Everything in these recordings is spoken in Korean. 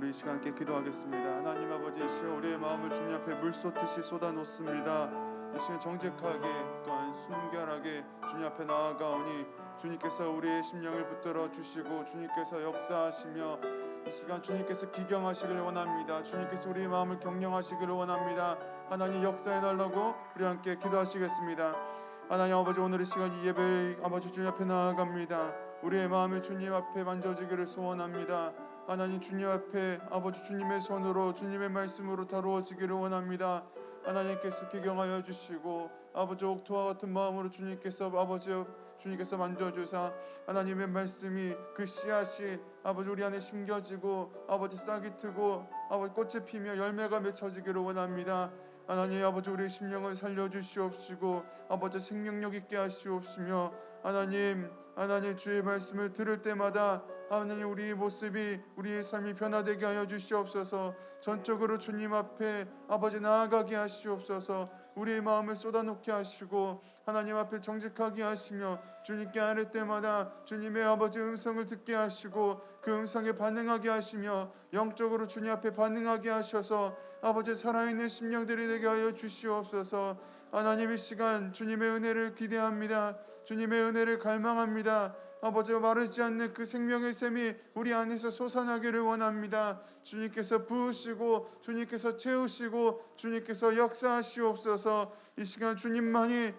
우리 이 시간 함께 기도하겠습니다. 하나님 아버지, 이 시간 우리의 마음을 주님 앞에 물쏟듯이 쏟아놓습니다. 이 시간 정직하게 또한 순결하게 주님 앞에 나아가오니 주님께서 우리의 심령을 붙들어 주시고 주님께서 역사하시며 이 시간 주님께서 기경하시기를 원합니다. 주님께서 우리의 마음을 격령하시기를 원합니다. 하나님 역사해달라고 우리 함께 기도하시겠습니다. 하나님 아버지, 오늘 이 시간 이 예배를 아버지 주님 앞에 나아갑니다. 우리의 마음을 주님 앞에 만져지기를 소원합니다. 하나님 주님 앞에 아버지 주님의 손으로 주님의 말씀으로 다루어지기를 원합니다. 하나님께서 기경하여 주시고 아버지 옥토와 같은 마음으로 주님께서 만져주사 하나님의 말씀이 그 씨앗이 아버지 우리 안에 심겨지고 아버지 싹이 트고 아버지 꽃이 피며 열매가 맺혀지기를 원합니다. 하나님 아버지 우리의 심령을 살려주시옵시고 아버지 생명력 있게 하시옵시며 하나님 주의 말씀을 들을 때마다 하나님 우리의 모습이 우리의 삶이 변화되게 하여 주시옵소서. 전적으로 주님 앞에 아버지 나아가게 하시옵소서. 우리의 마음을 쏟아놓게 하시고 하나님 앞에 정직하게 하시며 주님께 아뢰 때마다 주님의 아버지 음성을 듣게 하시고 그 음성에 반응하게 하시며 영적으로 주님 앞에 반응하게 하셔서 아버지 살아있는 심령들이 되게 하여 주시옵소서. 하나님 이 시간 주님의 은혜를 기대합니다. 주님의 은혜를 갈망합니다. 아버지 마르지 않는 그 생명의 샘이 우리 안에서 솟아나기를 원합니다. 주님께서 부으시고 주님께서 채우시고 주님께서 역사하시옵소서. 이 시간 주님만이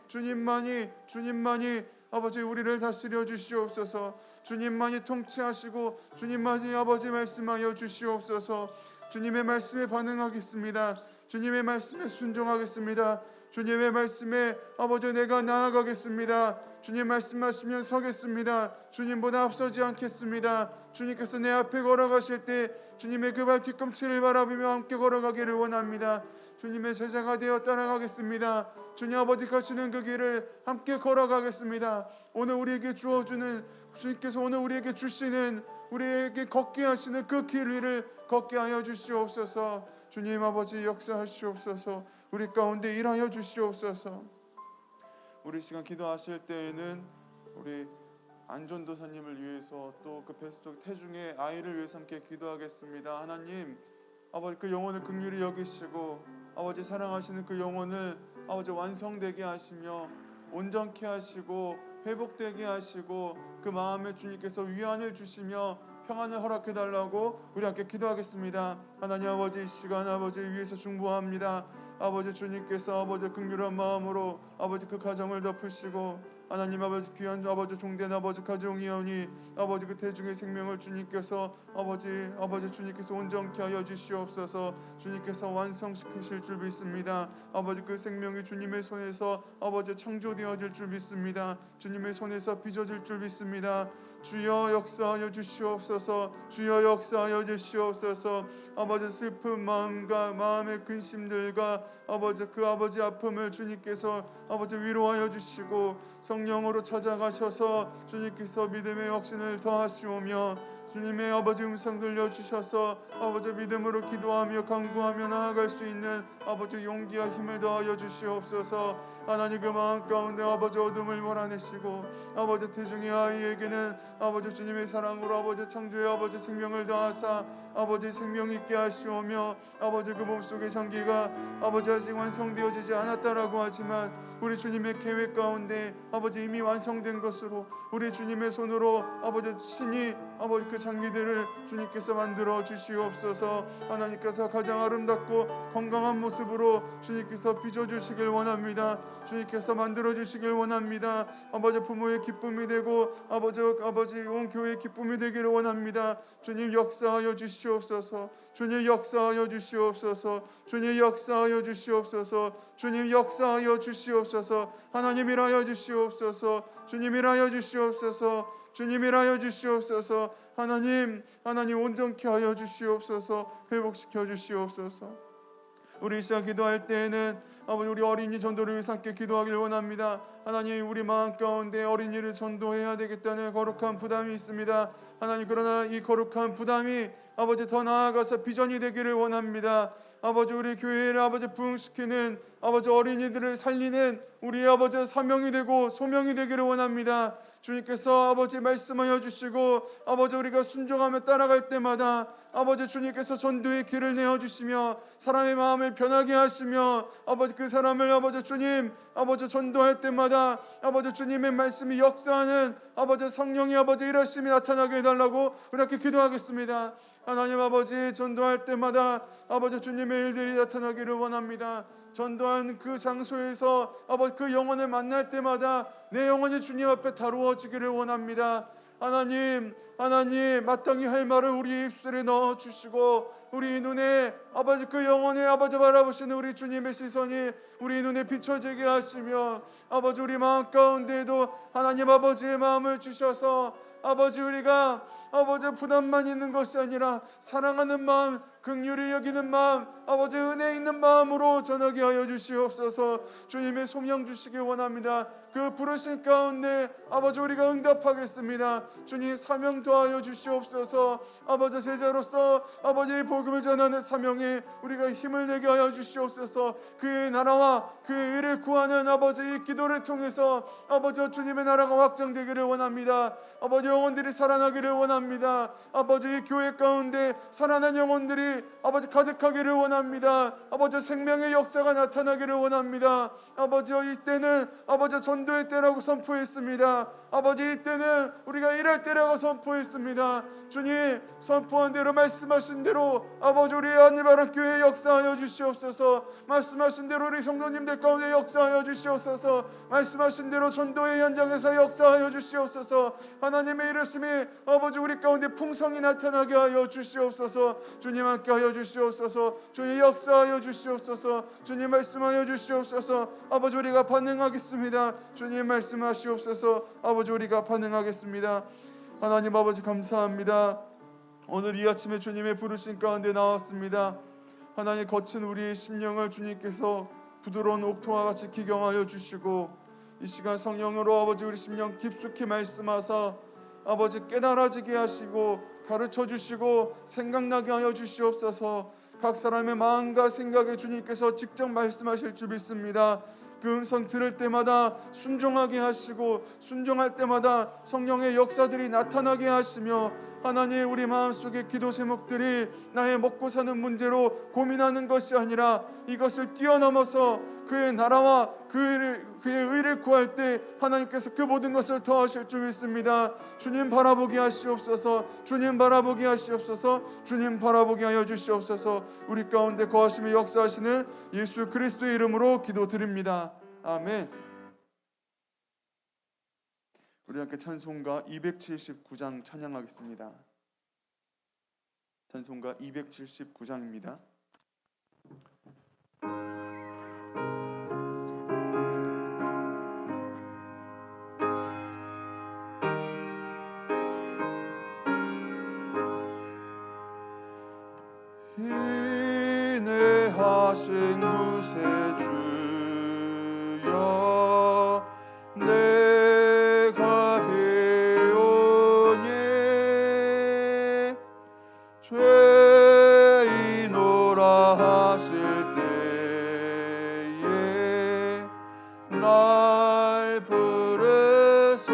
아버지 우리를 다스려 주시옵소서. 주님만이 통치하시고 주님만이 아버지 말씀하여 주시옵소서. 주님의 말씀에 반응하겠습니다. 주님의 말씀에 순종하겠습니다. 주님의 말씀에 아버지 내가 나아가겠습니다. 주님 말씀하시면 서겠습니다. 주님보다 앞서지 않겠습니다. 주님께서 내 앞에 걸어가실 때 주님의 그 발뒤꿈치를 바라보며 함께 걸어가기를 원합니다. 주님의 제자가 되어 따라가겠습니다. 주님 아버지 가시는 그 길을 함께 걸어가겠습니다. 오늘 우리에게 주어주는 주님께서 오늘 우리에게 주시는 우리에게 걷게 하시는 그 길 위를 걷게 하여 주시옵소서. 주님 아버지 역사하시옵소서. 우리 가운데 일하여 주시옵소서. 우리 시간 기도하실 때에는 우리 안전도사님을 위해서 또 그 베스트 태중의 아이를 위해서 함께 기도하겠습니다. 하나님 아버지 그 영혼을 긍휼히 여기시고 아버지 사랑하시는 그 영혼을 아버지 완성되게 하시며 온전케 하시고 회복되게 하시고 그 마음에 주님께서 위안을 주시며 평안을 허락해 달라고 우리 함께 기도하겠습니다. 하나님 아버지 이 시간 아버지 위해서 중보합니다. 아버지 주님께서 아버지 긍휼한 마음으로 아버지 그 가정을 덮으시고 하나님 아버지 귀한 아버지 종된 아버지 가정이오니 아버지 그 태중의 생명을 주님께서 아버지 주님께서 온전케 하여 주시옵소서. 주님께서 완성시키실 줄 믿습니다. 아버지 그 생명이 주님의 손에서 아버지 창조되어질 줄 믿습니다. 주님의 손에서 빚어질 줄 믿습니다. 주여 역사하여 주시옵소서. 주여 역사하여 주시옵소서. 아버지 슬픈 마음과 마음의 근심들과 아버지 그 아버지 아픔을 주님께서 아버지 위로하여 주시고 성령으로 찾아가셔서 주님께서 믿음의 확신을 더하시오며 주님의 아버지 음성 들려주셔서 아버지 믿음으로 기도하며 간구하며 나아갈 수 있는 아버지 용기와 힘을 더하여 주시옵소서. 하나님 그 마음 가운데 아버지 어둠을 몰아내시고 아버지 태중의 아이에게는 아버지 주님의 사랑으로 아버지 창조의 아버지 생명을 더하사 아버지 생명 있게 하시오며 아버지 그 몸속의 장기가 아버지 아직 완성되어지지 않았다라고 하지만 우리 주님의 계획 가운데 아버지 이미 완성된 것으로 우리 주님의 손으로 아버지 친히 아버지 그 장기들을 주님께서 만들어 주시옵소서. 하나님께서 가장 아름답고 건강한 모습으로 주님께서 빚어주시길 원합니다. 주님께서 만들어 주시길 원합니다. 아버지 부모의 기쁨이 되고 아버지 온 교회의 기쁨이 되기를 원합니다. 주님 역사하여 주시옵소서. 주님 역사하여 주시옵소서. 주님 역사하여 주시옵소서. 주님 역사하여 주시옵소서. 하나님 일하여 주시옵소서. 주님 일하여 주시옵소서. 주님 일하여 주시옵소서. 하나님 온전케 하여 주시옵소서. 회복시켜 주시옵소서. 우리 이 시간 기도할 때에는 아버지 우리 어린이 전도를 위해서 함께 기도하길 원합니다. 하나님 우리 마음 가운데 어린이를 전도해야 되겠다는 거룩한 부담이 있습니다. 하나님 그러나 이 거룩한 부담이 아버지 더 나아가서 비전이 되기를 원합니다. 아버지 우리 교회를 아버지 부흥시키는 아버지 어린이들을 살리는 우리 아버지 사명이 되고 소명이 되기를 원합니다. 주님께서 아버지 말씀하여 주시고 아버지 우리가 순종하며 따라갈 때마다 아버지 주님께서 전도의 길을 내어주시며 사람의 마음을 변하게 하시며 아버지 그 사람을 아버지 주님 아버지 전도할 때마다 아버지 주님의 말씀이 역사하는 아버지 성령이 아버지 일하심이 나타나게 해달라고 그렇게 기도하겠습니다. 하나님 아버지 전도할 때마다 아버지 주님의 일들이 나타나기를 원합니다. 전도한 그 장소에서 아버지 그 영혼을 만날 때마다 내 영혼이 주님 앞에 다루어지기를 원합니다. 하나님 마땅히 할 말을 우리 입술에 넣어주시고 우리 눈에 아버지 그 영혼의 아버지 바라보시는 우리 주님의 시선이 우리 눈에 비춰지게 하시며 아버지 우리 마음 가운데에도 하나님 아버지의 마음을 주셔서 아버지 우리가 아버지 부담만 있는 것이 아니라 사랑하는 마음, 긍휼히 여기는 마음, 아버지 은혜 있는 마음으로 전하게 하여 주시옵소서. 주님의 소명 주시기 원합니다. 그 부르신 가운데 아버지 우리가 응답하겠습니다. 주님 사명 더하여 주시옵소서. 아버지 제자로서 아버지의 복음을 전하는 사명에 우리가 힘을 내게 하여 주시옵소서. 그의 나라와 그의 의를 구하는 아버지의 기도를 통해서 아버지 주님의 나라가 확장되기를 원합니다. 아버지 영혼들이 살아나기를 원합니다. 아버지 교회 가운데 살아난 영혼들이 아버지 가득하기를 원합니다. 아버지 생명의 역사가 나타나기를 원합니다. 아버지 이때는 아버지 전도의 때라고 선포했습니다. 아버지 이때는 우리가 일할 때라고 선포했습니다. 주님 선포한 대로 말씀하신 대로 아버지 우리 하늘바람 교회에 역사하여 주시옵소서. 말씀하신 대로 우리 성도님들 가운데 역사하여 주시옵소서. 말씀하신 대로 전도의 현장에서 역사하여 주시옵소서. 하나님의 이르심이 아버지 우리 가운데 풍성히 나타나게 하여 주시옵소서. 주님 함께 하여 주시옵소서. 주님 역사하여 주시옵소서. 주님 말씀하여 주시옵소서. 아버지 우리가 반응하겠습니다. 주님 말씀하시옵소서. 아버지 우리가 반응하겠습니다. 하나님 아버지 감사합니다. 오늘 이 아침에 주님의 부르심 가운데 나왔습니다. 하나님 거친 우리의 심령을 주님께서 부드러운 옥토와 같이 기경하여 주시고 이 시간 성령으로 아버지 우리 심령 깊숙이 말씀하사 아버지 깨달아지게 하시고 가르쳐 주시고 생각나게 하여 주시옵소서. 각 사람의 마음과 생각에 주님께서 직접 말씀하실 줄 믿습니다. 그 음성 들을 때마다 순종하게 하시고 순종할 때마다 성령의 역사들이 나타나게 하시며 하나님 우리 마음속의 기도 제목들이 나의 먹고 사는 문제로 고민하는 것이 아니라 이것을 뛰어넘어서 그의 나라와 그의 의를 구할 때 하나님께서 그 모든 것을 더하실 줄 믿습니다. 주님 바라보게 하시옵소서. 주님 바라보게 하시옵소서. 주님 바라보게 하여 주시옵소서. 우리 가운데 거하시며 역사하시는 예수 그리스도의 이름으로 기도드립니다. 아멘. 우리 함께 찬송가 279장 찬양하겠습니다. 찬송가 279장입니다. 인내하신 구세주여 내가 배우니 죄인오라 하실 때에 날 부르소서.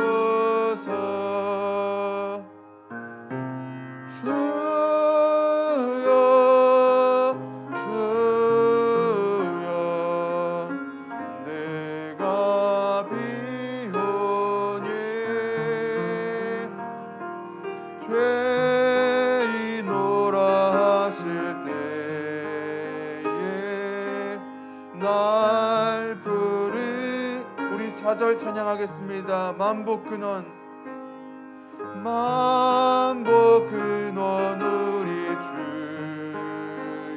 우리 4절 찬양하겠습니다. 만복 근원 우리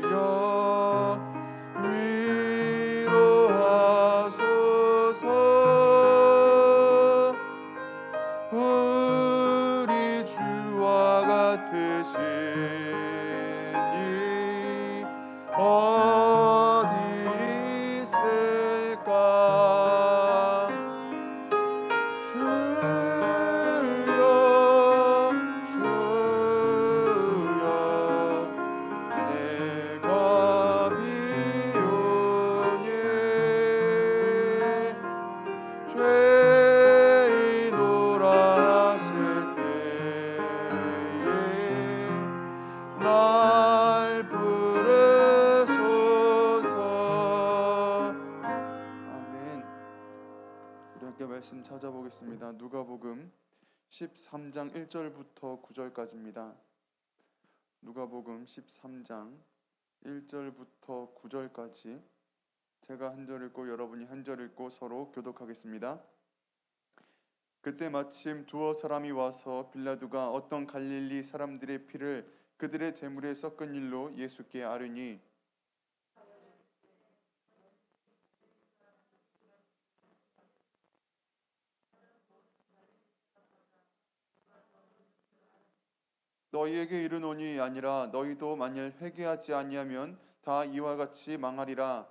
주여 위로하소서. 우리 주와 같으시니 어디 있을까. 주여 말씀 찾아보겠습니다. 누가복음 13장 1절부터 9절까지입니다. 누가복음 13장 1절부터 9절까지 제가 한 절 읽고 여러분이 한 절 읽고 서로 교독하겠습니다. 그때 마침 두어 사람이 와서 빌라도가 어떤 갈릴리 사람들의 피를 그들의 제물에 섞은 일로 예수께 아뢰니 너희에게 이르노니 아니라 너희도 만일 회개하지 아니하면 다 이와 같이 망하리라.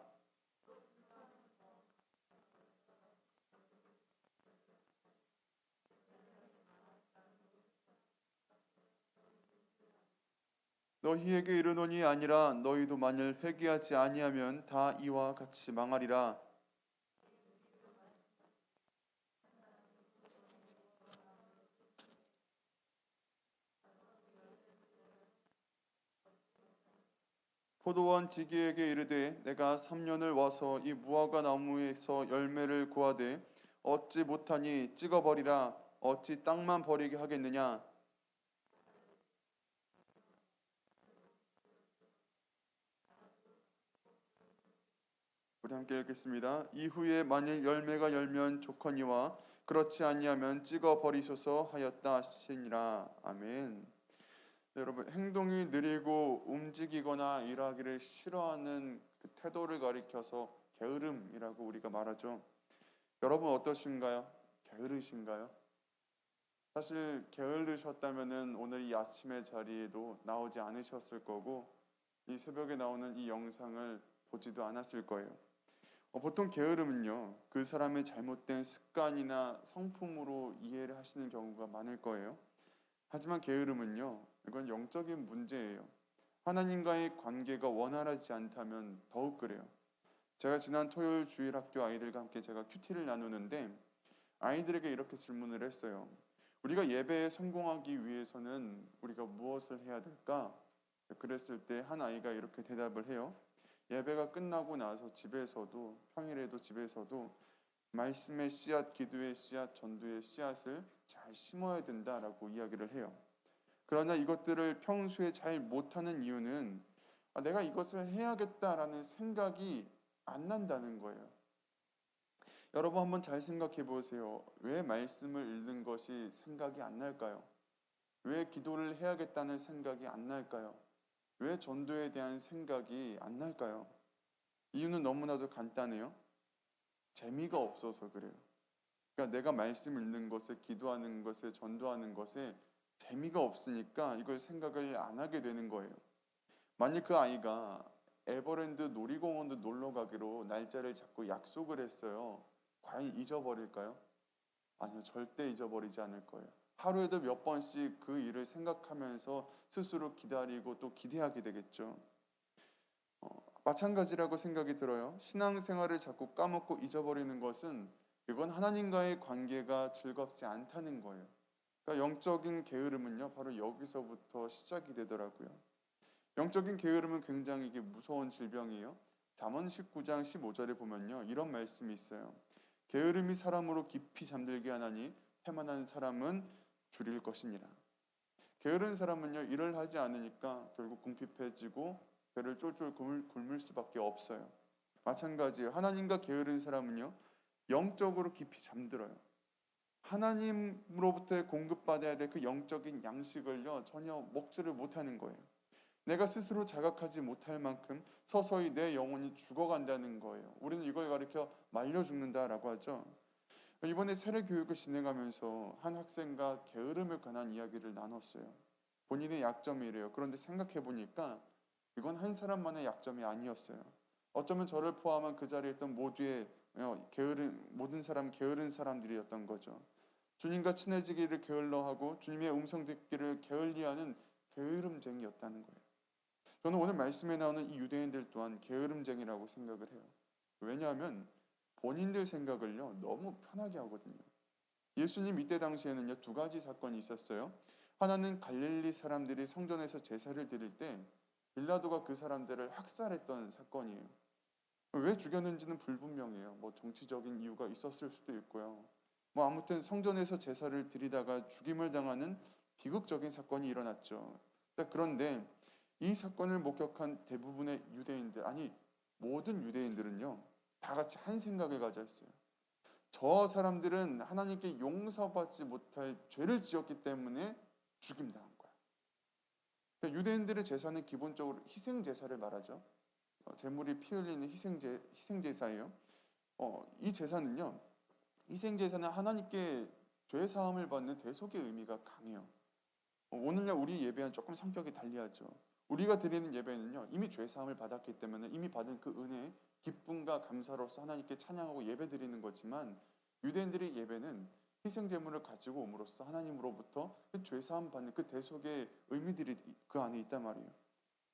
너희에게 이르노니 아니라 너희도 만일 회개하지 아니하면 다 이와 같이 망하리라. 포도원 지기에게 이르되 내가 3년을 와서 이 무화과 나무에서 열매를 구하되 얻지 못하니 찍어버리라. 어찌 땅만 버리게 하겠느냐. 우리 함께 읽겠습니다. 이후에 만일 열매가 열면 좋거니와 그렇지 아니하면 찍어버리소서 하였다 하시니라. 아멘. 여러분, 행동이 느리고 움직이거나 일하기를 싫어하는 그 태도를 가리켜서 게으름이라고 우리가 말하죠. 여러분 어떠신가요? 게으르신가요? 사실 게으르셨다면은 오늘 이 아침의 자리에도 나오지 않으셨을 거고 이 새벽에 나오는 이 영상을 보지도 않았을 거예요. 보통 게으름은요, 그 사람의 잘못된 습관이나 성품으로 이해를 하시는 경우가 많을 거예요. 하지만 게으름은요, 이건 영적인 문제예요. 하나님과의 관계가 원활하지 않다면 더욱 그래요. 제가 지난 토요일 주일학교 아이들과 함께 제가 큐티를 나누는데 아이들에게 이렇게 질문을 했어요. 우리가 예배에 성공하기 위해서는 우리가 무엇을 해야 될까? 그랬을 때 한 아이가 이렇게 대답을 해요. 예배가 끝나고 나서 집에서도 평일에도 집에서도 말씀의 씨앗, 기도의 씨앗, 전도의 씨앗을 잘 심어야 된다라고 이야기를 해요. 그러나 이것들을 평소에 잘 못하는 이유는 내가 이것을 해야겠다라는 생각이 안 난다는 거예요. 여러분 한번 잘 생각해 보세요. 왜 말씀을 읽는 것이 생각이 안 날까요? 왜 기도를 해야겠다는 생각이 안 날까요? 왜 전도에 대한 생각이 안 날까요? 이유는 너무나도 간단해요. 재미가 없어서 그래요. 그러니까 내가 말씀 읽는 것에, 기도하는 것에, 전도하는 것에 재미가 없으니까 이걸 생각을 안 하게 되는 거예요. 만약 그 아이가 에버랜드 놀이공원도 놀러 가기로 날짜를 잡고 약속을 했어요. 과연 잊어버릴까요? 아니요, 절대 잊어버리지 않을 거예요. 하루에도 몇 번씩 그 일을 생각하면서 스스로 기다리고 또 기대하게 되겠죠. 마찬가지라고 생각이 들어요. 신앙생활을 자꾸 까먹고 잊어버리는 것은 이건 하나님과의 관계가 즐겁지 않다는 거예요. 그러니까 영적인 게으름은요, 바로 여기서부터 시작이 되더라고요. 영적인 게으름은 굉장히 이게 무서운 질병이에요. 잠언 19장 15절에 보면요, 이런 말씀이 있어요. 게으름이 사람으로 깊이 잠들게 하나니 패만한 사람은 줄일 것이니라. 게으른 사람은요, 일을 하지 않으니까 결국 궁핍해지고 배를 쫄쫄 굶을 수밖에 없어요. 마찬가지예요. 하나님과 게으른 사람은요, 영적으로 깊이 잠들어요. 하나님으로부터 공급받아야 될 그 영적인 양식을요, 전혀 먹지를 못하는 거예요. 내가 스스로 자각하지 못할 만큼 서서히 내 영혼이 죽어간다는 거예요. 우리는 이걸 가리켜 말려 죽는다라고 하죠. 이번에 세례 교육을 진행하면서 한 학생과 게으름에 관한 이야기를 나눴어요. 본인의 약점이래요. 그런데 생각해 보니까 이건 한 사람만의 약점이 아니었어요. 어쩌면 저를 포함한 그 자리에 있던 모든 사람 게으른 사람들이었던 거죠. 주님과 친해지기를 게을러하고 주님의 음성 듣기를 게을리하는 게으름쟁이였다는 거예요. 저는 오늘 말씀에 나오는 이 유대인들 또한 게으름쟁이라고 생각을 해요. 왜냐하면 본인들 생각을요, 너무 편하게 하거든요. 예수님 이때 당시에는요, 두 가지 사건이 있었어요. 하나는 갈릴리 사람들이 성전에서 제사를 드릴 때 빌라도가 그 사람들을 학살했던 사건이에요. 왜 죽였는지는 불분명해요. 뭐 정치적인 이유가 있었을 수도 있고요. 뭐 아무튼 성전에서 제사를 드리다가 죽임을 당하는 비극적인 사건이 일어났죠. 자, 그런데 이 사건을 목격한 대부분의 유대인들, 아니 모든 유대인들은요, 다 같이 한 생각을 가져 있어요. 저 사람들은 하나님께 용서받지 못할 죄를 지었기 때문에 죽임당한 거야. 그러니까 유대인들의 제사는 기본적으로 희생 제사를 말하죠. 제물이 피 흘리는 희생 제사예요. 이 제사는요, 희생 제사는 하나님께 죄 사함을 받는 대속의 의미가 강해요. 오늘날 우리 예배는 조금 성격이 달리하죠. 우리가 드리는 예배는요, 이미 죄 사함을 받았기 때문에 이미 받은 그 은혜, 기쁨과 감사로서 하나님께 찬양하고 예배 드리는 거지만, 유대인들의 예배는 희생 제물을 가지고 옴으로써 하나님으로부터 그 죄 사함 받는 그 대속의 의미들이 그 안에 있단 말이에요.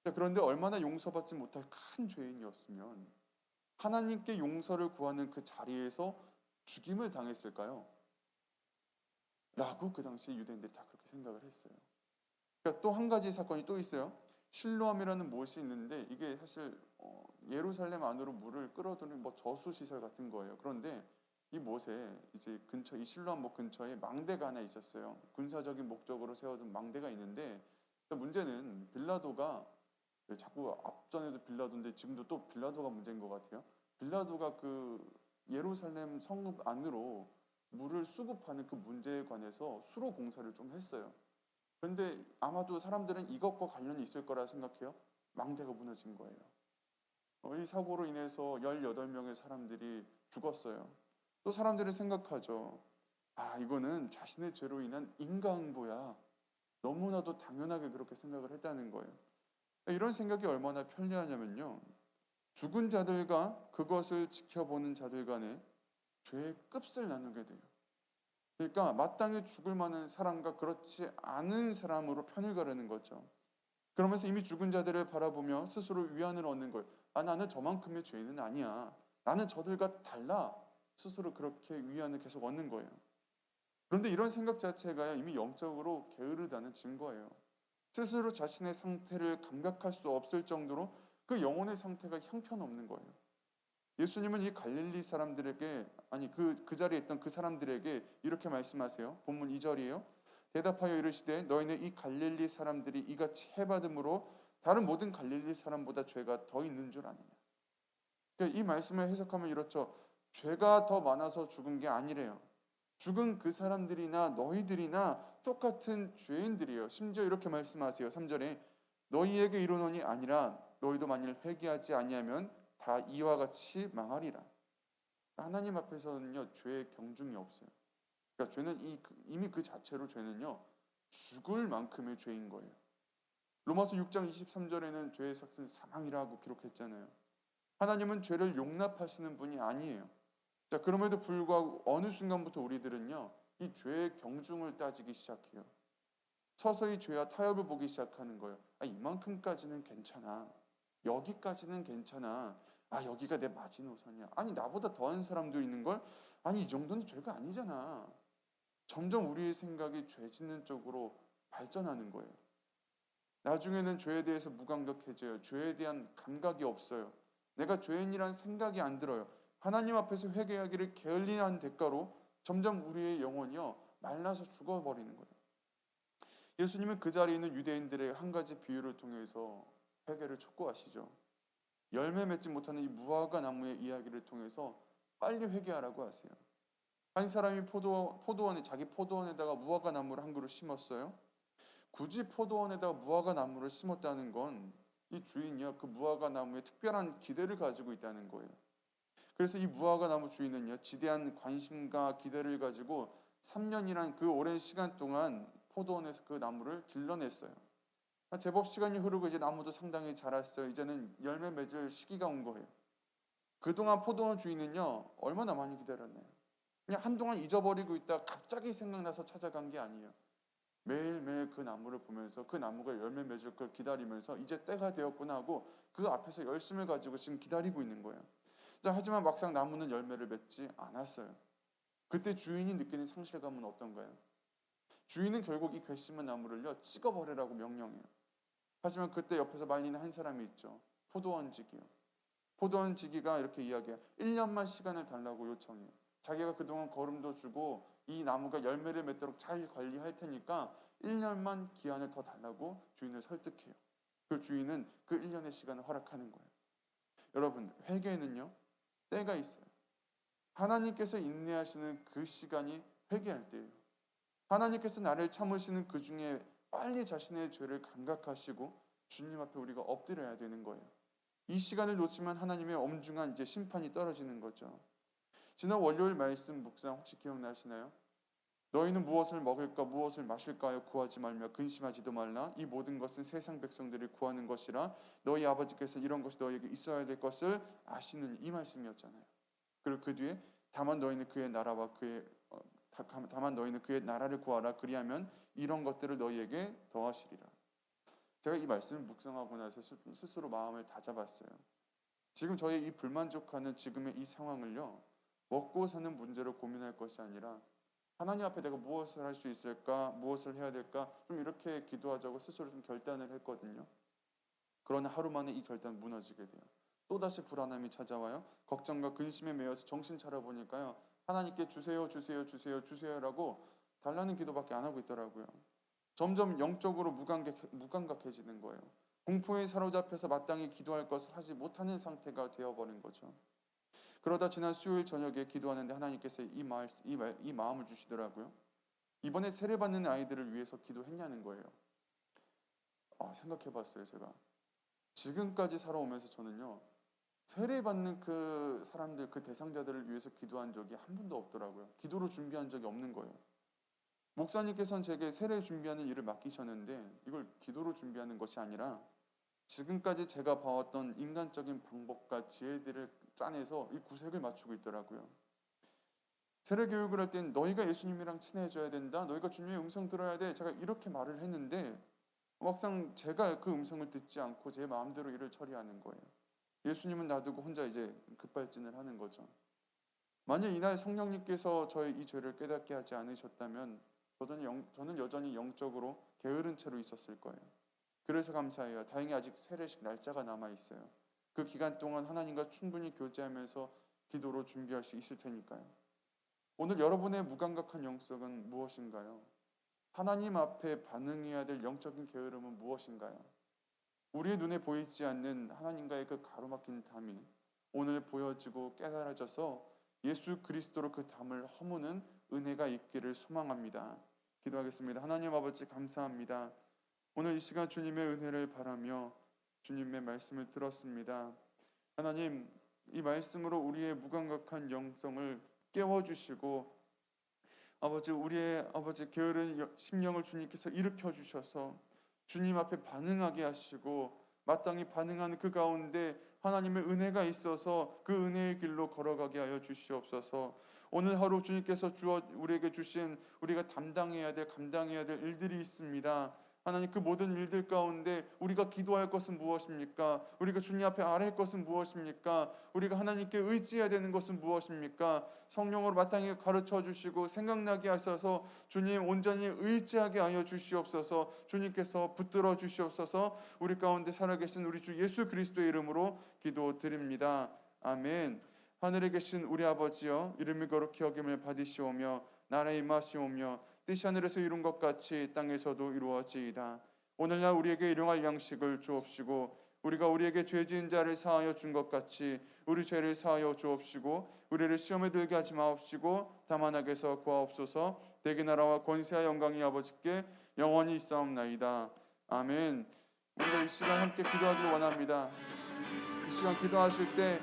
자, 그런데 얼마나 용서받지 못할 큰 죄인이었으면 하나님께 용서를 구하는 그 자리에서 죽임을 당했을까요? 라고 그 당시 유대인들이 다 그렇게 생각을 했어요. 그러니까 또 한 가지 사건이 또 있어요. 실로암이라는 못이 있는데 이게 사실 예루살렘 안으로 물을 끌어들이는 뭐 저수 시설 같은 거예요. 그런데 이 못에 이제 이 실로암 못 근처에 망대가 하나 있었어요. 군사적인 목적으로 세워둔 망대가 있는데, 문제는 빌라도가 자꾸 앞전에도 빌라도인데 지금도 또 빌라도가 문제인 것 같아요. 빌라도가 그 예루살렘 성읍 안으로 물을 수급하는 그 문제에 관해서 수로 공사를 좀 했어요. 그런데 아마도 사람들은 이것과 관련이 있을 거라 생각해요. 망대가 무너진 거예요. 이 사고로 인해서 18명의 사람들이 죽었어요. 또 사람들은 생각하죠. 이거는 자신의 죄로 인한 인과응보야. 너무나도 당연하게 그렇게 생각을 했다는 거예요. 이런 생각이 얼마나 편리하냐면요, 죽은 자들과 그것을 지켜보는 자들 간에 죄의 끝을 나누게 돼요. 그러니까 마땅히 죽을 만한 사람과 그렇지 않은 사람으로 편을 가르는 거죠. 그러면서 이미 죽은 자들을 바라보며 스스로 위안을 얻는 거예요. 나는 저만큼의 죄인은 아니야. 나는 저들과 달라. 스스로 그렇게 위안을 계속 얻는 거예요. 그런데 이런 생각 자체가 이미 영적으로 게으르다는 증거예요. 스스로 자신의 상태를 감각할 수 없을 정도로 그 영혼의 상태가 형편없는 거예요. 예수님은 이 갈릴리 사람들에게, 아니 그 자리에 있던 그 사람들에게 이렇게 말씀하세요. 본문 2절이에요. 대답하여 이르시되 너희는 이 갈릴리 사람들이 이같이 해받음으로 다른 모든 갈릴리 사람보다 죄가 더 있는 줄 아느냐. 그러니까 이 말씀을 해석하면 이렇죠. 죄가 더 많아서 죽은 게 아니래요. 죽은 그 사람들이나 너희들이나 똑같은 죄인들이에요. 심지어 이렇게 말씀하세요. 3절에 너희에게 이르노니 아니라 너희도 만일 회개하지 아니하면 다 이와 같이 망하리라. 하나님 앞에서는요, 죄의 경중이 없어요. 그러니까 죄는 이미 그 자체로 죄는요, 죽을 만큼의 죄인 거예요. 로마서 6장 23절에는 죄의 삭은 사망이라고 기록했잖아요. 하나님은 죄를 용납하시는 분이 아니에요. 자, 그럼에도 불구하고 어느 순간부터 우리들은요, 이 죄의 경중을 따지기 시작해요. 서서히 죄와 타협을 보기 시작하는 거예요. 이만큼까지는 괜찮아. 여기까지는 괜찮아. 여기가 내 마지노선이야. 나보다 더한 사람도 있는걸? 이 정도는 죄가 아니잖아. 점점 우리의 생각이 죄 짓는 쪽으로 발전하는 거예요. 나중에는 죄에 대해서 무감각해져요. 죄에 대한 감각이 없어요. 내가 죄인이란 생각이 안 들어요. 하나님 앞에서 회개하기를 게을리한 대가로 점점 우리의 영혼이요, 말라서 죽어버리는 거예요. 예수님은 그 자리에 있는 유대인들의 한 가지 비유를 통해서 회개를 촉구하시죠. 열매 맺지 못하는 이 무화과 나무의 이야기를 통해서 빨리 회개하라고 하세요. 한 사람이 자기 포도원에다가 무화과 나무를 한 그루 심었어요. 굳이 포도원에다가 무화과 나무를 심었다는 건 이 주인이요, 그 무화과 나무에 특별한 기대를 가지고 있다는 거예요. 그래서 이 무화과 나무 주인은요, 지대한 관심과 기대를 가지고 3년이란 그 오랜 시간 동안 포도원에서 그 나무를 길러냈어요. 제법 시간이 흐르고 이제 나무도 상당히 자랐어요. 이제는 열매 맺을 시기가 온 거예요. 그동안 포도원 주인은요, 얼마나 많이 기다렸나요? 그냥 한동안 잊어버리고 있다가 갑자기 생각나서 찾아간 게 아니에요. 매일매일 그 나무를 보면서 그 나무가 열매 맺을 걸 기다리면서 이제 때가 되었구나 하고 그 앞에서 열심을 가지고 지금 기다리고 있는 거예요. 자, 하지만 막상 나무는 열매를 맺지 않았어요. 그때 주인이 느끼는 상실감은 어떤가요? 주인은 결국 이 괘씸한 나무를요, 찍어버리라고 명령해요. 하지만 그때 옆에서 말리는 한 사람이 있죠. 포도원지기요. 포도원지기가 이렇게 이야기해요. 1년만 시간을 달라고 요청해요. 자기가 그동안 거름도 주고 이 나무가 열매를 맺도록 잘 관리할 테니까 1년만 기한을 더 달라고 주인을 설득해요. 그 주인은 그 1년의 시간을 허락하는 거예요. 여러분, 회개는요 때가 있어요. 하나님께서 인내하시는 그 시간이 회개할 때예요. 하나님께서 나를 참으시는 그 중에 빨리 자신의 죄를 감각하시고 주님 앞에 우리가 엎드려야 되는 거예요. 이 시간을 놓치면 하나님의 엄중한 이제 심판이 떨어지는 거죠. 지난 월요일 말씀 묵상 혹시 기억나시나요? 너희는 무엇을 먹을까 무엇을 마실까요? 구하지 말며 근심하지도 말라. 이 모든 것은 세상 백성들이 구하는 것이라. 너희 아버지께서 이런 것이 너희에게 있어야 될 것을 아시는 이 말씀이었잖아요. 그리고 그 뒤에 다만 너희는 그의 나라와 다만 너희는 그의 나라를 구하라. 그리하면 이런 것들을 너희에게 더하시리라. 제가 이 말씀을 묵상하고 나서 스스로 마음을 다잡았어요. 지금 저희 이 불만족하는 지금의 이 상황을요 먹고 사는 문제로 고민할 것이 아니라 하나님 앞에 내가 무엇을 할 수 있을까, 무엇을 해야 될까 좀 이렇게 기도하자고 스스로 좀 결단을 했거든요. 그러나 하루 만에 이 결단 무너지게 돼요. 또다시 불안함이 찾아와요. 걱정과 근심에 매여서 정신 차려보니까요 하나님께 주세요 주세요 주세요 주세요라고 달라는 기도밖에 안 하고 있더라고요. 점점 영적으로 무감각해지는 거예요. 공포에 사로잡혀서 마땅히 기도할 것을 하지 못하는 상태가 되어버린 거죠. 그러다 지난 수요일 저녁에 기도하는데 하나님께서 이 마음을 주시더라고요. 이번에 세례받는 아이들을 위해서 기도했냐는 거예요. 생각해봤어요. 제가 지금까지 살아오면서 저는요 세례받는 그 사람들, 그 대상자들을 위해서 기도한 적이 한 번도 없더라고요. 기도로 준비한 적이 없는 거예요. 목사님께서는 제게 세례 준비하는 일을 맡기셨는데 이걸 기도로 준비하는 것이 아니라 지금까지 제가 봐왔던 인간적인 방법과 지혜들을 짜내서 이 구색을 맞추고 있더라고요. 세례 교육을 할 땐 너희가 예수님이랑 친해져야 된다. 너희가 주님의 음성 들어야 돼. 제가 이렇게 말을 했는데 막상 제가 그 음성을 듣지 않고 제 마음대로 일을 처리하는 거예요. 예수님은 놔두고 혼자 이제 급발진을 하는 거죠. 만약 이날 성령님께서 저의 이 죄를 깨닫게 하지 않으셨다면 저는 여전히 영적으로 게으른 채로 있었을 거예요. 그래서 감사해요. 다행히 아직 세례식 날짜가 남아있어요. 그 기간 동안 하나님과 충분히 교제하면서 기도로 준비할 수 있을 테니까요. 오늘 여러분의 무감각한 영성은 무엇인가요? 하나님 앞에 반응해야 될 영적인 게으름은 무엇인가요? 우리의 눈에 보이지 않는 하나님과의 그 가로막힌 담이 오늘 보여지고 깨달아져서 예수 그리스도로 그 담을 허무는 은혜가 있기를 소망합니다. 기도하겠습니다. 하나님 아버지 감사합니다. 오늘 이 시간 주님의 은혜를 바라며 주님의 말씀을 들었습니다. 하나님, 이 말씀으로 우리의 무감각한 영성을 깨워주시고 아버지, 우리의 아버지 게으른 심령을 주님께서 일으켜 주셔서 주님 앞에 반응하게 하시고 마땅히 반응하는 그 가운데 하나님의 은혜가 있어서 그 은혜의 길로 걸어가게 하여 주시옵소서. 오늘 하루 주님께서 우리에게 주신 우리가 감당해야 될 일들이 있습니다. 하나님, 그 모든 일들 가운데 우리가 기도할 것은 무엇입니까? 우리가 주님 앞에 아뢰할 것은 무엇입니까? 우리가 하나님께 의지해야 되는 것은 무엇입니까? 성령으로 마땅히 가르쳐 주시고 생각나게 하셔서 주님 온전히 의지하게 하여 주시옵소서. 주님께서 붙들어 주시옵소서. 우리 가운데 살아계신 우리 주 예수 그리스도의 이름으로 기도드립니다. 아멘. 하늘에 계신 우리 아버지여, 이름이 거룩히 여김을 받으시오며 나라의 임하시오며 뜻이 하늘에서 이룬 것 같이 땅에서도 이루어지이다. 오늘날 우리에게 일용할 양식을 주옵시고 우리가 우리에게 죄 지은 자를 사하여 준 것 같이 우리 죄를 사하여 주옵시고 우리를 시험에 들게 하지 마옵시고 다만 악에서 구하옵소서. 대개 나라와 권세와 영광이 아버지께 영원히 있사옵나이다. 아멘. 우리가 이 시간 함께 기도하기를 원합니다. 이 시간 기도하실 때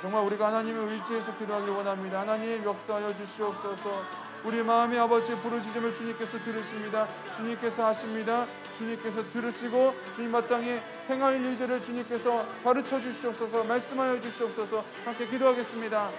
정말 우리가 하나님을 의지해서 기도하기를 원합니다. 하나님 역사하여 주시옵소서. 우리 마음의 아버지 부르짖음을 주님께서 들으십니다. 주님께서 하십니다. 주님께서 들으시고 주님 마땅히 행할 일들을 주님께서 가르쳐 주시옵소서. 말씀하여 주시옵소서. 함께 기도하겠습니다.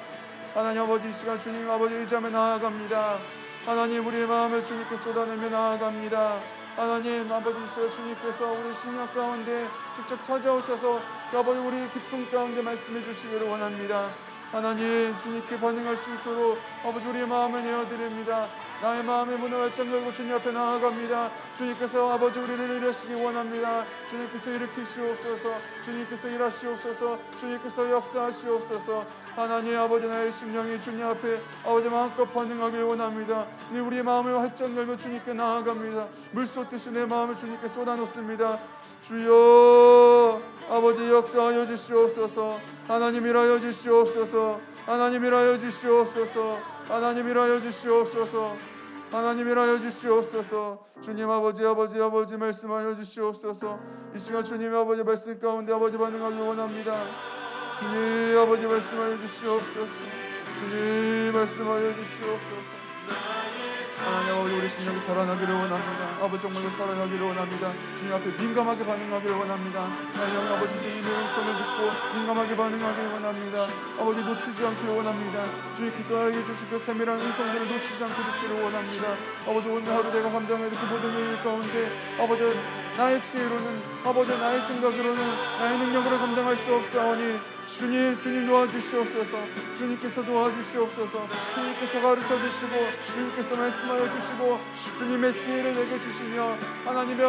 하나님 아버지, 이 시간 주님 아버지 의지하며 나아갑니다. 하나님, 우리의 마음을 주님께 쏟아내며 나아갑니다. 하나님 아버지, 이 시간 주님께서 우리 심령 가운데 직접 찾아오셔서 아버지 우리 깊은 가운데 말씀해 주시기를 원합니다. 하나님, 주님께 반응할 수 있도록 아버지 우리의 마음을 내어드립니다. 나의 마음의 문을 활짝 열고 주님 앞에 나아갑니다. 주님께서 아버지 우리를 일으키기 원합니다. 주님께서 일으키시옵소서. 주님께서 일하시옵소서. 주님께서 역사하시옵소서. 하나님 아버지 나의 심령이 주님 앞에 아버지 마음껏 반응하길 원합니다. 우리의 마음을 활짝 열고 주님께 나아갑니다. 물쏟듯이 내 마음을 주님께 쏟아놓습니다. 주여 아버지 역사하여 주시옵소서. 하나님 일하여 주시옵소서. 하나님 일하여 주시옵소서. 하나님 일하여 주시옵소서. 하나님 일하여 주시옵소서. 주님 아버지 말씀하여 주시옵소서. 이 시간 주님 아버지 말씀 가운데 아버지 반응하길 원합니다. 주님 아버지 말씀하여 주시옵소서. 주님 말씀하여 주시옵소서. 하나님 아버지 우리 심령이 살아나기를 원합니다. 아버지 정말로 살아나기를 원합니다. 주님 앞에 민감하게 반응하기를 원합니다. 하나님 아버지 주님의 음성을 듣고 민감하게 반응하기를 원합니다. 아버지 놓치지 않기를 원합니다. 주님께서 나에게 주신 그 세밀한 음성들을 놓치지 않고 듣기를 원합니다. 아버지 오늘 하루 내가 감당해야 될 그 모든 일 가운데 아버지 나의 지혜로는 아버지 나의 생각으로는 나의 능력으로 감당할 수 없사오니 주님 도와주시옵소서. 주님께서 도와주시옵소서. 주님께서 가르쳐 주시고 주님께서 말씀하여 주시고 주님의 지혜를 내게 주시며 하나님의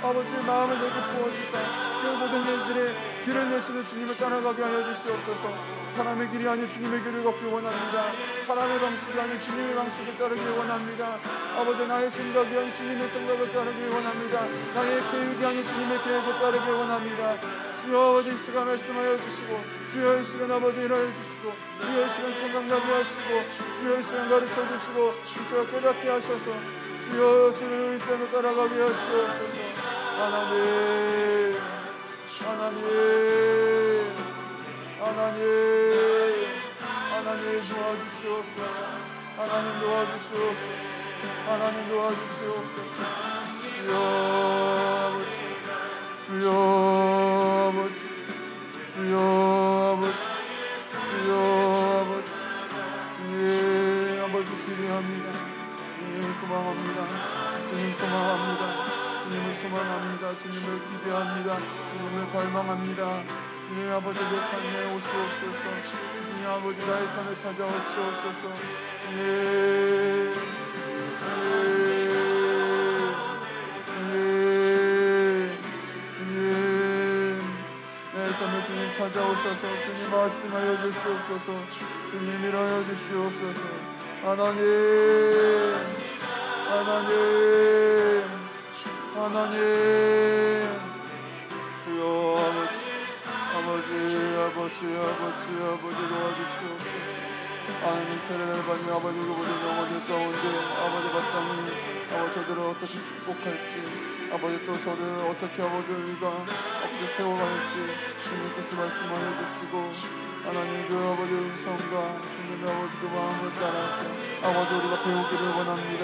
아버지의 마음을 내게 부어주사 그 모든 일들에 길을 내시는 주님을 따라가게 하여 주시옵소서. 사람의 길이 아닌 주님의 길을 걷길 원합니다. 사람의 방식이 아닌 주님의 방식을 따르길 원합니다. 아버지 나의 생각이 아닌 주님의 생각을 따르길 원합니다. 나의 계획이 아닌 주님의 계획을 따르길 원합니다. 주여 아버지 이 시간 말씀하여 주시고 주여 이 시간 아버지 일하여 주시고 주여 이 시간 생각나게 하시고 주여 이 시간 가르쳐 주시고 이 시간 깨닫게 하셔서 주여 주를 의지하며 따라가게 하시옵소서. 하나님 도와주시옵소서. 하나님 도와주시옵소서. 하나님 도와주시옵소서. 주여 아버지 주여 아버지 주여 아버지 주여 아버지 주님 아버지 기대합니다. 주님 소망합니다. 주님 소망합니다. 주님을 소망합니다. 주님을 기대합니다. 주님을 갈망합니다. 주님 아버지 내 삶에 오시옵소서. 주님 아버지 나의 삶에 찾아오시옵소서. 주님 내 삶에 주님 찾아오셔서 주님 말씀하여 주시옵소서. 주님 일하여 주시옵소서. 하나님 주여 아버지 도와주시옵소서. 하나님 세례를 받는 아버지 그 모든 영혼들 가운데 아버지 마땅히 아버지 저들을 어떻게 축복할지 아버지 또 저들을 어떻게 아버지 우리가 아버지 세워갈지 주님께서 말씀하여 주시고 하나님 그 아버지 음성과 주님의 아버지 그 마음을 따라서 아버지 우리가 배우기를 원합니다.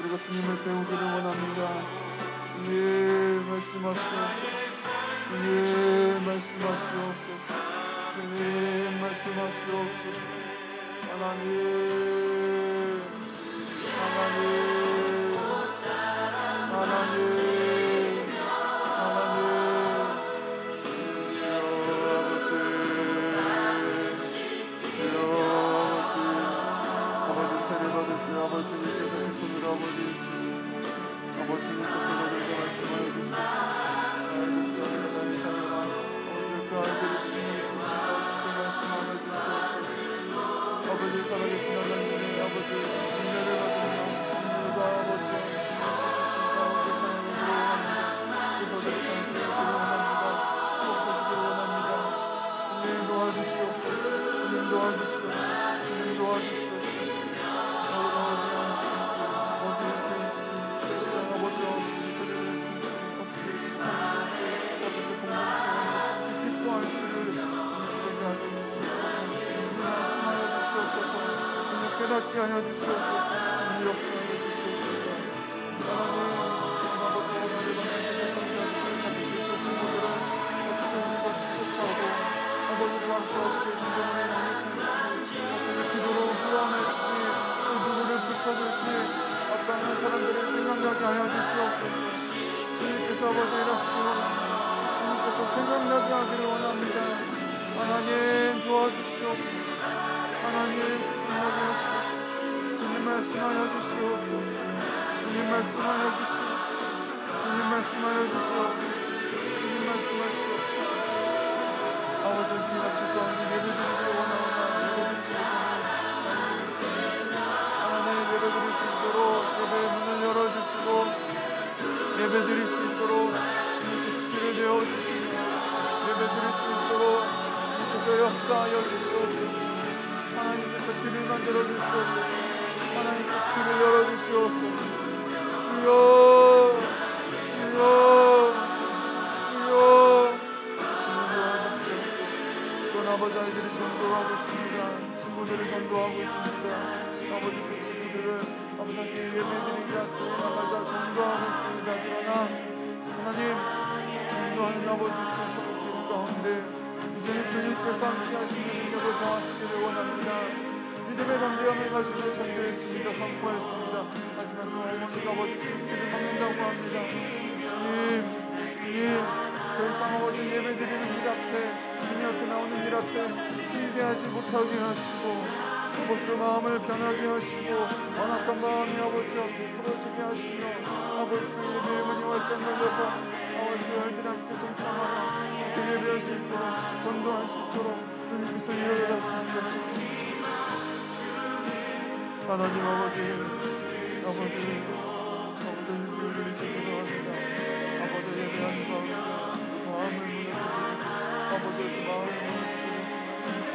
우리가 주님을 배우기를 원합니다. 주님 말씀하시옵소서. 주님 말씀하시옵소서. 주님 말씀하시옵소서. 하나님 아버지 세례 받을 때 아버지님께서 그 손으로 아버지를 주시고 아버지님께서 너에게 말씀하여 주시옵소서. 나의 목소리가 나의 자녀라 아버지 그 아이들의 심령을 주님께서 직접 말씀하여 주시옵소서. 아버지 살아계신 하나님의 아버지 은혜를 받으며 오늘과 아버지 가운데 사용하기를 원합니다. 그 저들의 찬스를 받기를 원합니다. 축복해주기를 원합니다. 주님 도와주시옵소서. 주님 도와주시옵소서. 주님 도와주시옵소서. 어디에 앉을지 어디에 세울지 아버지 어디에 소리를 줄지 어떻게 축복해줄지 어떻게 공동체에 기뻐할지를 주님께 알려 주시옵소서. 주님 말씀하여 주시옵소서. 주님 깨닫게 하여 주시옵소서. 주님 역사하여 주시옵소서. 하나님 아버지 오늘의 밤에 성도들 가족들 부모들은 어떻게 우리가 축복하고 아버지와 함께 어떻게 기도를 양육할지 어떻게 기도로 후원할지 또 누구를 붙여줄지 어떠한 사람들의 생각나게 하여 주시옵소서. 주님께서 아버지 일하시기 원합니다. 주님께서 생각나게 하기를 원합니다. 하나님 도와주시옵소서. 하나님 생각나게 하시옵소서. 주님 말씀하여 주시옵소서. 주님 말씀하여 주시옵소서. 주님 말씀하여 주시옵소서. 주님 말씀하시옵소서. 아버지 주님 앞에 가운데 예배드리기를 원하오나 예배드리기를 하나님 예배드릴 수 있도록 예배의 문을 열어주시고 예배드릴 수 있도록 주님께서 길을 내어주시며 예배드릴 수 있도록 주님께서 역사하여 주시옵소서. 하나님께서 길을 만들어 주시옵소서. 하나님께서 길을 열어주시옵소서. 주여 주여 주여 주님 도와주시옵소서. 그런 아버지 아이들이 전도하고 있습니다. 친구들을 전도하고 있습니다. 아버지 그 친구들을 아버지 함께 예배드리자 교회 나가자 전도하고 있습니다. 그러나 하나님 전도하는 아버지 그 소극 가운데 이제는 주님께서 함께 하시는 능력을 더하시기를 원합니다. 믿음의 담대함을 가지고 전도했습니다. 선포했습니다. 하지만 그 어머니가 아버지 그 길을 막는다고 합니다. 주님 더 이상 아버지 예배드리는 일 앞에 주님 앞에 나오는 일 앞에 힘게하지 못하게 하시고 아버지 그 마음을 변하게 하시고 완악한 마음이 아버지 풀어지게 하시며 아버지 그 예배의 문이 활짝 열려서 아버지 그 아이들 함께 동참하여 함께 예배할 수 있도록 전도할 수 있도록 주님께서 이어가 주시옵소서. 하나님 아버지 주를 있으기도 합니다. 아버지 예배하는 가운데 마음을 무너뜨리고 아버지 그 마음을 무너뜨리고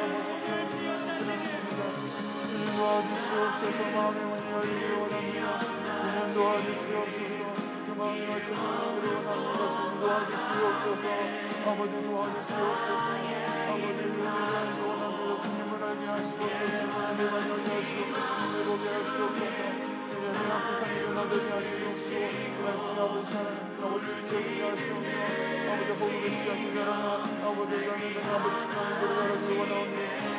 아버지 그 문이 열리지 않습니다. 주님 도와주시옵소서. 마음의 문이 열리기를 원합니다. 주님 도와주시옵소서. 그 마음이 활짝 열리기를 원합니다. 주님 도와주시옵소서. 아버지 도와주시옵소서. 아버지 은혜를 알기 원합니다. 주님을 알게 하시옵소서. 주님을 만나게 하시옵소서. 주님을 보게 하시옵소서. 예배 앞에서 일어나게 하시옵소서. 말씀이 아버지 하나님 아버지 지켜주게 하시옵소서. 아버지 복음의 씨앗이 자라나 아버지 열매된 아버지 신앙들을 열어주기 원하오니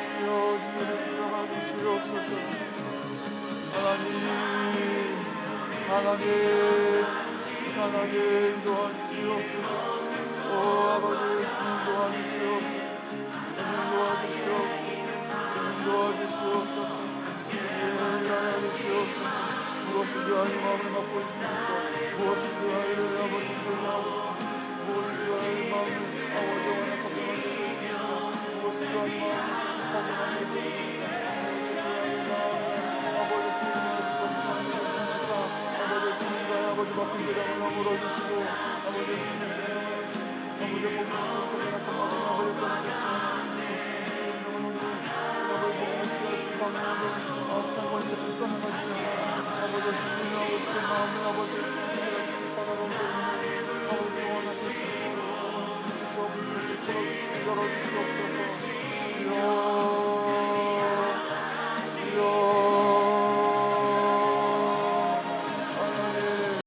주여 주님을 들어가 주시옵소서. 하나님 도와주시옵소서. 오 아버지 주님 도와주시옵소서. 주님 도와주시옵소서. 주님 일하여 주시옵소서. 무엇이 그 아이 마음을 맡고 있습니까? 무엇이 그 아이를 아버지 들게 하고 있습니까? 무엇이 그 아이의 마음을 아버지 완악하게 만들고 있습니까? 무엇이 그 아이의 마음을 급하게 만들고 있습니까? 무엇이 그 아이의 마음을 아버지 기름할 수 없게 만들고 있습니까? 아버지 주님과의 아버지 맡긴 대답을 허물어주시고 아버지 예수님의 이름으로 아버지 복음을 전토에 낙함하고 아버지 떠나겠지 예수님의 이름으로 아버지 복음의 씨앗을 방해하는 악한 권세를 떠나갔지 아버지 주님 아버지 그 마음을 아버지 바다로 아버지 원하고 있습니다. 주님께서 불을 풀어주시고 열어주시옵소서.